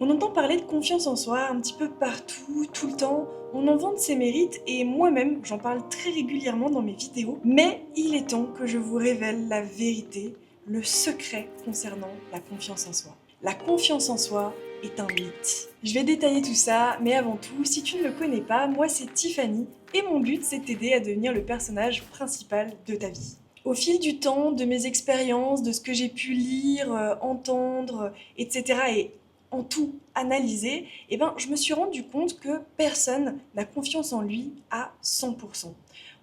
On entend parler de confiance en soi un petit peu partout, tout le temps. On en vante ses mérites et moi-même, j'en parle très régulièrement dans mes vidéos. Mais il est temps que je vous révèle la vérité, le secret concernant la confiance en soi. La confiance en soi est un mythe. Je vais détailler tout ça, mais avant tout, si tu ne me connais pas, moi c'est Tiffany et mon but c'est de t'aider à devenir le personnage principal de ta vie. Au fil du temps, de mes expériences, de ce que j'ai pu lire, entendre, etc. et en tout analysé, je me suis rendu compte que personne n'a confiance en lui à 100%.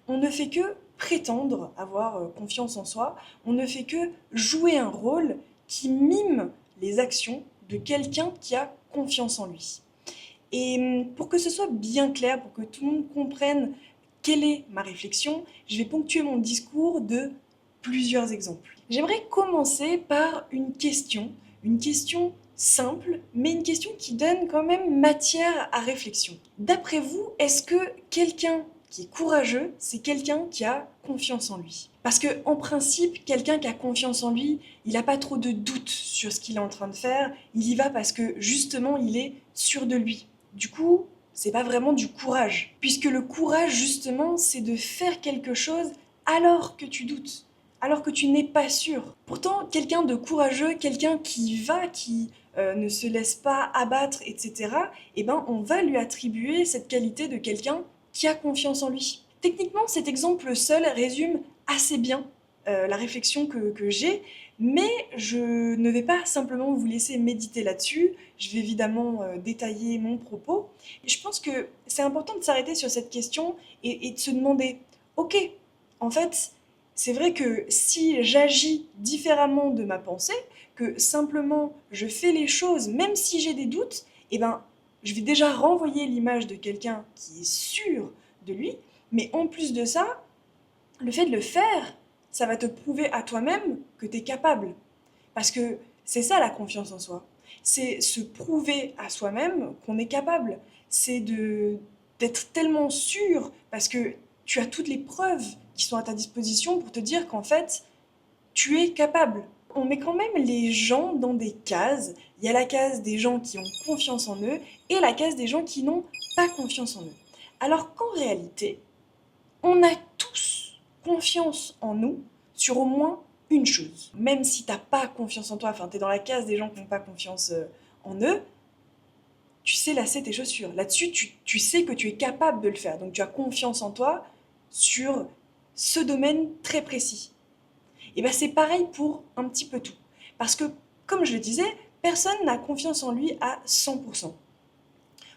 On ne fait que prétendre avoir confiance en soi, on ne fait que jouer un rôle qui mime les actions de quelqu'un qui a confiance en lui. Et pour que ce soit bien clair, pour que tout le monde comprenne quelle est ma réflexion, je vais ponctuer mon discours de plusieurs exemples. J'aimerais commencer par une question simple, mais une question qui donne quand même matière à réflexion. D'après vous, est-ce que quelqu'un qui est courageux, c'est quelqu'un qui a confiance en lui? Parce que en principe, quelqu'un qui a confiance en lui, il n'a pas trop de doutes sur ce qu'il est en train de faire, il y va parce que justement, il est sûr de lui. Du coup, c'est pas vraiment du courage. Puisque le courage, justement, c'est de faire quelque chose alors que tu doutes, alors que tu n'es pas sûr. Pourtant, quelqu'un de courageux, quelqu'un qui va, qui ne se laisse pas abattre, etc., on va lui attribuer cette qualité de quelqu'un qui a confiance en lui. Techniquement, cet exemple seul résume assez bien la réflexion que j'ai, mais je ne vais pas simplement vous laisser méditer là-dessus, je vais évidemment détailler mon propos. Et je pense que c'est important de s'arrêter sur cette question et de se demander, ok, en fait, c'est vrai que si j'agis différemment de ma pensée, que simplement je fais les choses même si j'ai des doutes, je vais déjà renvoyer l'image de quelqu'un qui est sûr de lui, mais en plus de ça, le fait de le faire, ça va te prouver à toi-même que tu es capable. Parce que c'est ça la confiance en soi. C'est se prouver à soi-même qu'on est capable. C'est d'être tellement sûr parce que tu as toutes les preuves qui sont à ta disposition pour te dire qu'en fait, tu es capable. On met quand même les gens dans des cases. Il y a la case des gens qui ont confiance en eux et la case des gens qui n'ont pas confiance en eux. Alors qu'en réalité, on a tous confiance en nous sur au moins une chose. Même si t'as pas confiance en toi, enfin t'es dans la case des gens qui n'ont pas confiance en eux, tu sais lasser tes chaussures. Là-dessus, tu sais que tu es capable de le faire. Donc tu as confiance en toi sur ce domaine très précis. Et c'est pareil pour un petit peu tout. Parce que, comme je le disais, personne n'a confiance en lui à 100%.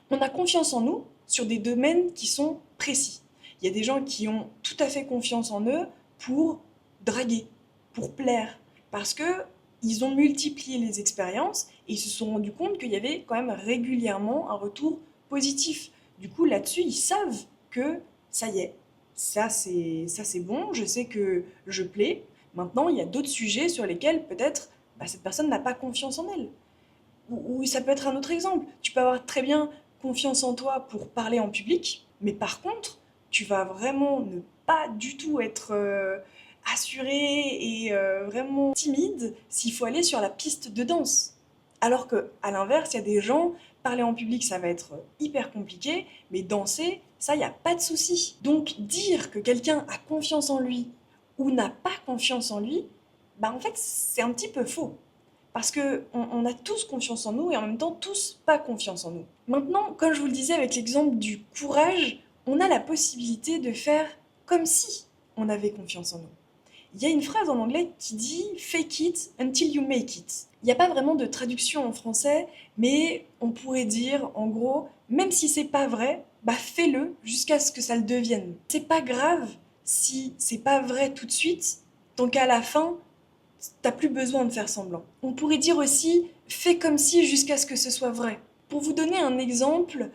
On a confiance en nous sur des domaines qui sont précis. Il y a des gens qui ont tout à fait confiance en eux pour draguer, pour plaire, parce que ils ont multiplié les expériences et ils se sont rendus compte qu'il y avait quand même régulièrement un retour positif. Du coup, là-dessus, ils savent que ça y est, ça c'est bon, je sais que je plais. Maintenant, il y a d'autres sujets sur lesquels peut-être cette personne n'a pas confiance en elle. Ou ça peut être un autre exemple. Tu peux avoir très bien confiance en toi pour parler en public, mais par contre, tu vas vraiment ne pas du tout être assuré et vraiment timide s'il faut aller sur la piste de danse. Alors que, à l'inverse, il y a des gens, parler en public, ça va être hyper compliqué, mais danser, ça, il n'y a pas de souci. Donc, dire que quelqu'un a confiance en lui ou n'a pas confiance en lui, en fait, c'est un petit peu faux. Parce qu'on a tous confiance en nous et en même temps tous pas confiance en nous. Maintenant, comme je vous le disais avec l'exemple du courage, on a la possibilité de faire comme si on avait confiance en nous. Il y a une phrase en anglais qui dit fake it until you make it. Il n'y a pas vraiment de traduction en français, mais on pourrait dire en gros, même si c'est pas vrai, fais-le jusqu'à ce que ça le devienne. C'est pas grave si c'est pas vrai tout de suite, tant qu'à la fin, t'as plus besoin de faire semblant. On pourrait dire aussi fais comme si jusqu'à ce que ce soit vrai. Pour vous donner un exemple,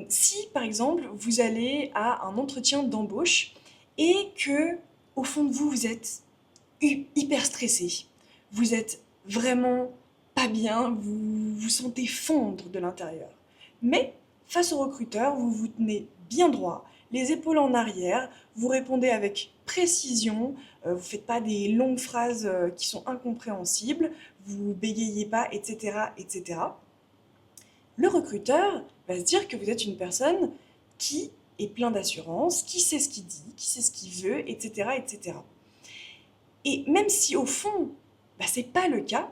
si par exemple vous allez à un entretien d'embauche et que au fond de vous vous êtes hyper stressé, vous êtes vraiment pas bien, vous vous sentez fondre de l'intérieur. Mais face au recruteur, vous vous tenez bien droit, les épaules en arrière, vous répondez avec précision, vous ne faites pas des longues phrases qui sont incompréhensibles, vous bégayez pas, etc., etc. Le recruteur va se dire que vous êtes une personne qui est plein d'assurance, qui sait ce qu'il dit, qui sait ce qu'il veut, etc., etc. Et même si au fond, c'est pas le cas,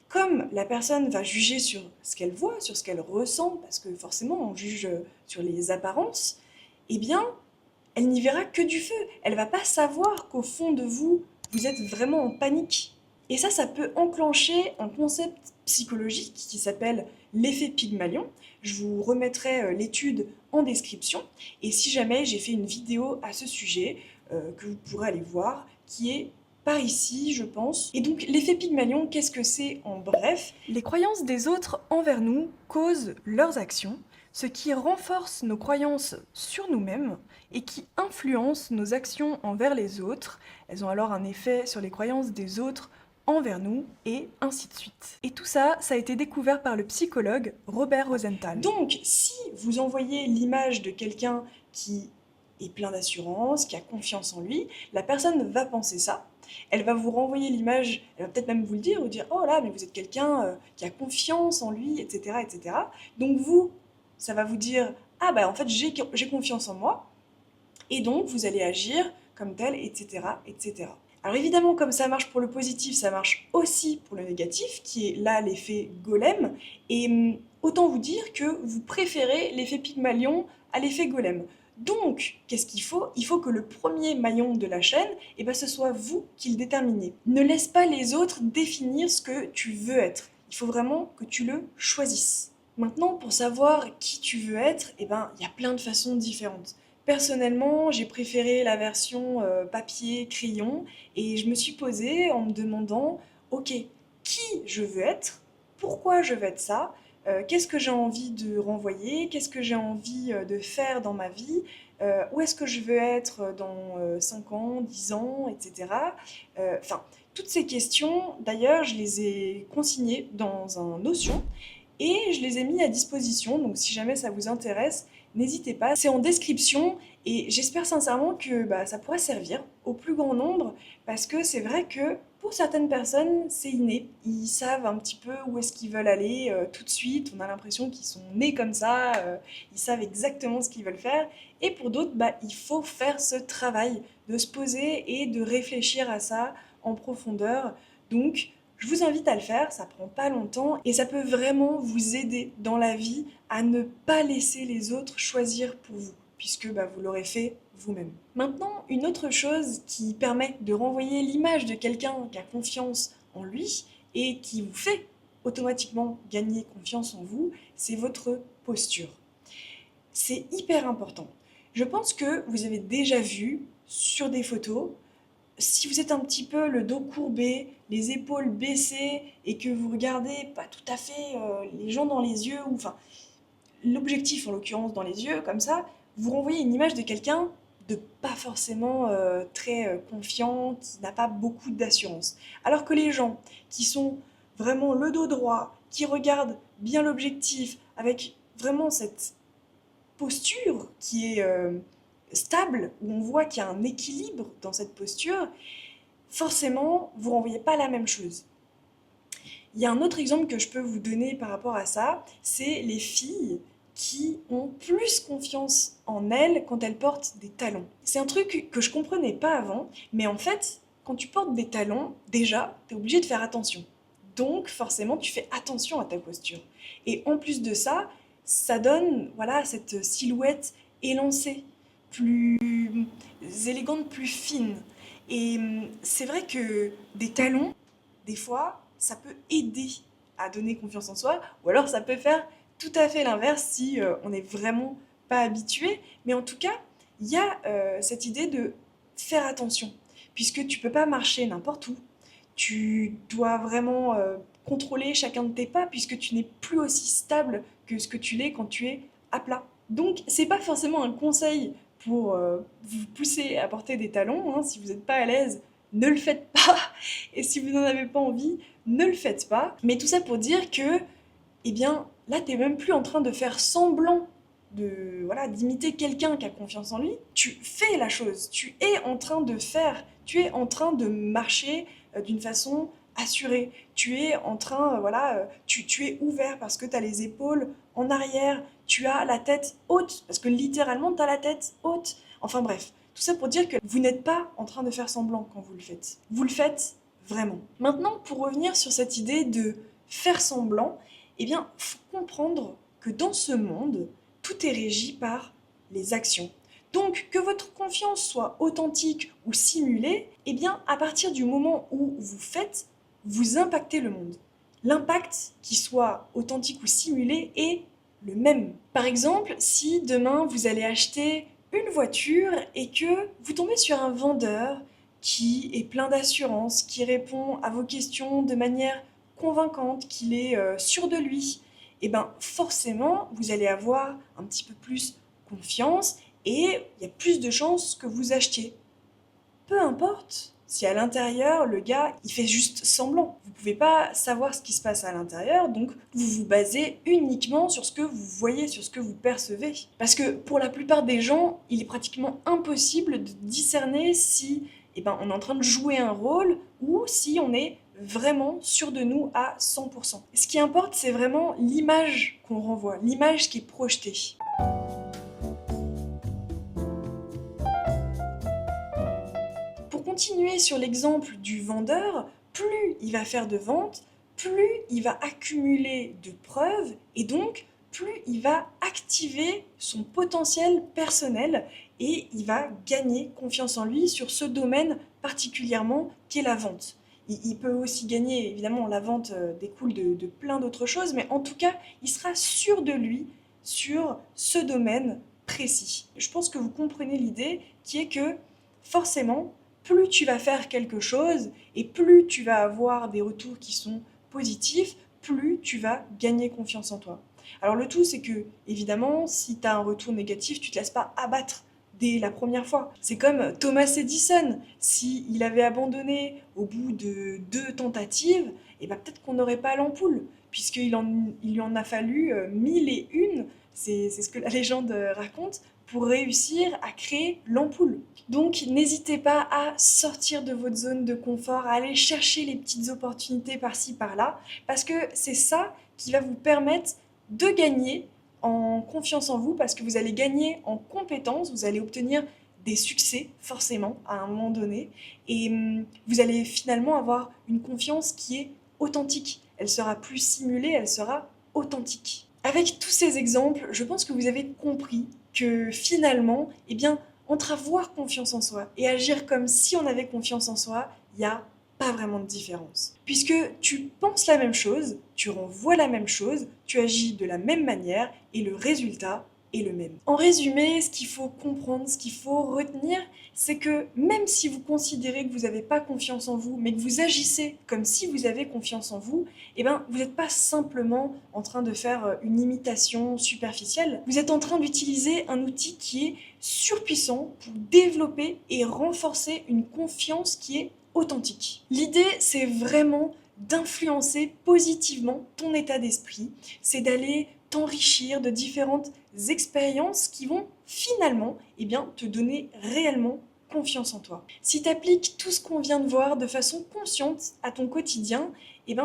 comme la personne va juger sur ce qu'elle voit, sur ce qu'elle ressent, parce que forcément on juge sur les apparences, eh bien, elle n'y verra que du feu. Elle va pas savoir qu'au fond de vous, vous êtes vraiment en panique. Et ça peut enclencher un concept psychologique qui s'appelle l'effet Pygmalion. Je vous remettrai l'étude en description. Et si jamais j'ai fait une vidéo à ce sujet, que vous pourrez aller voir, qui est par ici, je pense. Et donc, l'effet Pygmalion, qu'est-ce que c'est en bref? Les croyances des autres envers nous causent leurs actions, ce qui renforce nos croyances sur nous-mêmes et qui influence nos actions envers les autres. Elles ont alors un effet sur les croyances des autres envers nous, et ainsi de suite. Et tout ça, ça a été découvert par le psychologue Robert Rosenthal. Donc, si vous envoyez l'image de quelqu'un qui est plein d'assurance, qui a confiance en lui, la personne va penser ça. Elle va vous renvoyer l'image, elle va peut-être même vous le dire, vous dire « Oh là, mais vous êtes quelqu'un qui a confiance en lui, etc. etc. » Donc vous, ça va vous dire « Ah en fait, j'ai confiance en moi. » Et donc, vous allez agir comme tel, etc., etc. Alors évidemment, comme ça marche pour le positif, ça marche aussi pour le négatif, qui est là l'effet golem. Et autant vous dire que vous préférez l'effet Pygmalion à l'effet golem. Donc, qu'est-ce qu'il faut? Il faut que le premier maillon de la chaîne, ce soit vous qui le déterminez. Ne laisse pas les autres définir ce que tu veux être. Il faut vraiment que tu le choisisses. Maintenant, pour savoir qui tu veux être, il y a plein de façons différentes. Personnellement, j'ai préféré la version papier-crayon et je me suis posée en me demandant, ok, qui je veux être? Pourquoi je veux être ça? Qu'est-ce que j'ai envie de renvoyer? Qu'est-ce que j'ai envie de faire dans ma vie? Où est-ce que je veux être dans 5 ans, 10 ans, etc. Enfin, toutes ces questions, d'ailleurs, je les ai consignées dans un Notion et je les ai mis à disposition, donc si jamais ça vous intéresse, n'hésitez pas, c'est en description et j'espère sincèrement que ça pourra servir au plus grand nombre parce que c'est vrai que pour certaines personnes, c'est inné. Ils savent un petit peu où est-ce qu'ils veulent aller tout de suite. On a l'impression qu'ils sont nés comme ça, ils savent exactement ce qu'ils veulent faire. Et pour d'autres, il faut faire ce travail de se poser et de réfléchir à ça en profondeur. Donc, je vous invite à le faire, ça prend pas longtemps et ça peut vraiment vous aider dans la vie à ne pas laisser les autres choisir pour vous, puisque vous l'aurez fait vous-même. Maintenant, une autre chose qui permet de renvoyer l'image de quelqu'un qui a confiance en lui et qui vous fait automatiquement gagner confiance en vous, c'est votre posture. C'est hyper important. Je pense que vous avez déjà vu sur des photos, si vous êtes un petit peu le dos courbé, les épaules baissées et que vous regardez pas tout à fait les gens dans les yeux, ou enfin l'objectif en l'occurrence dans les yeux, comme ça, vous renvoyez une image de quelqu'un de pas forcément très confiant, qui n'a pas beaucoup d'assurance. Alors que les gens qui sont vraiment le dos droit, qui regardent bien l'objectif, avec vraiment cette posture qui est stable, où on voit qu'il y a un équilibre dans cette posture, forcément, vous ne renvoyez pas la même chose. Il y a un autre exemple que je peux vous donner par rapport à ça, c'est les filles qui ont plus confiance en elles quand elles portent des talons. C'est un truc que je comprenais pas avant, mais en fait, quand tu portes des talons, déjà, tu es obligé de faire attention. Donc, forcément, tu fais attention à ta posture. Et en plus de ça, ça donne cette silhouette élancée, plus élégante, plus fine. Et c'est vrai que des talons, des fois, ça peut aider à donner confiance en soi, ou alors ça peut faire tout à fait l'inverse si on n'est vraiment pas habitué. Mais en tout cas, il y a cette idée de faire attention, puisque tu peux pas marcher n'importe où. Tu dois vraiment contrôler chacun de tes pas, puisque tu n'es plus aussi stable que ce que tu l'es quand tu es à plat. Donc, c'est pas forcément un conseil pour vous pousser à porter des talons, hein. Si vous n'êtes pas à l'aise, ne le faites pas. Et si vous n'en avez pas envie, ne le faites pas. Mais tout ça pour dire que, là, tu n'es même plus en train de faire semblant d'imiter quelqu'un qui a confiance en lui. Tu fais la chose, tu es en train de faire, tu es en train de marcher d'une façon assuré, tu es en train, tu es ouvert parce que tu as les épaules en arrière, tu as la tête haute, parce que littéralement tu as la tête haute. Enfin bref, tout ça pour dire que vous n'êtes pas en train de faire semblant quand vous le faites. Vous le faites vraiment. Maintenant, pour revenir sur cette idée de faire semblant, eh bien, il faut comprendre que dans ce monde, tout est régi par les actions. Donc, que votre confiance soit authentique ou simulée, eh bien, à partir du moment où vous faites, vous impactez le monde. L'impact, qu'il soit authentique ou simulé, est le même. Par exemple, si demain vous allez acheter une voiture et que vous tombez sur un vendeur qui est plein d'assurance, qui répond à vos questions de manière convaincante, qu'il est sûr de lui, et bien forcément, vous allez avoir un petit peu plus confiance et il y a plus de chances que vous achetiez. Peu importe si à l'intérieur, le gars, il fait juste semblant. Vous ne pouvez pas savoir ce qui se passe à l'intérieur, donc vous vous basez uniquement sur ce que vous voyez, sur ce que vous percevez. Parce que pour la plupart des gens, il est pratiquement impossible de discerner si on est en train de jouer un rôle ou si on est vraiment sûr de nous à 100%. Ce qui importe, c'est vraiment l'image qu'on renvoie, l'image qui est projetée. Pour continuer sur l'exemple du vendeur, plus il va faire de ventes, plus il va accumuler de preuves et donc plus il va activer son potentiel personnel et il va gagner confiance en lui sur ce domaine particulièrement qu'est la vente. Il peut aussi gagner, évidemment, la vente découle de plein d'autres choses, mais en tout cas, il sera sûr de lui sur ce domaine précis. Je pense que vous comprenez l'idée qui est que forcément, plus tu vas faire quelque chose et plus tu vas avoir des retours qui sont positifs, plus tu vas gagner confiance en toi. Alors le tout, c'est que, évidemment, si tu as un retour négatif, tu ne te laisses pas abattre dès la première fois. C'est comme Thomas Edison. S'il avait abandonné au bout de 2 tentatives, peut-être qu'on n'aurait pas l'ampoule, puisqu'il lui en a fallu 1001, c'est ce que la légende raconte, pour réussir à créer l'ampoule. Donc n'hésitez pas à sortir de votre zone de confort, à aller chercher les petites opportunités par-ci par-là, parce que c'est ça qui va vous permettre de gagner en confiance en vous, parce que vous allez gagner en compétences, vous allez obtenir des succès forcément à un moment donné, et vous allez finalement avoir une confiance qui est authentique. Elle sera plus simulée, elle sera authentique. Avec tous ces exemples, je pense que vous avez compris que finalement, entre avoir confiance en soi et agir comme si on avait confiance en soi, il n'y a pas vraiment de différence. Puisque tu penses la même chose, tu renvoies la même chose, tu agis de la même manière et le résultat est le même. En résumé, ce qu'il faut comprendre, ce qu'il faut retenir, c'est que même si vous considérez que vous n'avez pas confiance en vous, mais que vous agissez comme si vous avez confiance en vous, vous n'êtes pas simplement en train de faire une imitation superficielle, vous êtes en train d'utiliser un outil qui est surpuissant pour développer et renforcer une confiance qui est authentique. L'idée, c'est vraiment d'influencer positivement ton état d'esprit, c'est d'aller t'enrichir de différentes expériences qui vont finalement te donner réellement confiance en toi. Si tu appliques tout ce qu'on vient de voir de façon consciente à ton quotidien,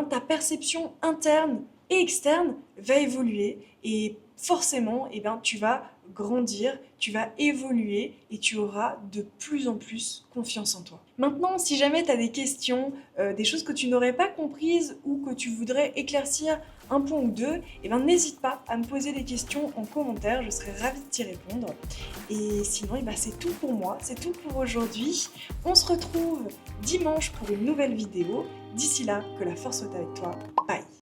ta perception interne et externe va évoluer et forcément tu vas grandir, tu vas évoluer et tu auras de plus en plus confiance en toi. Maintenant, si jamais tu as des questions, des choses que tu n'aurais pas comprises ou que tu voudrais éclaircir un point ou deux, n'hésite pas à me poser des questions en commentaire, je serai ravie de t'y répondre. Et sinon, c'est tout pour moi, c'est tout pour aujourd'hui. On se retrouve dimanche pour une nouvelle vidéo. D'ici là, que la force soit avec toi. Bye!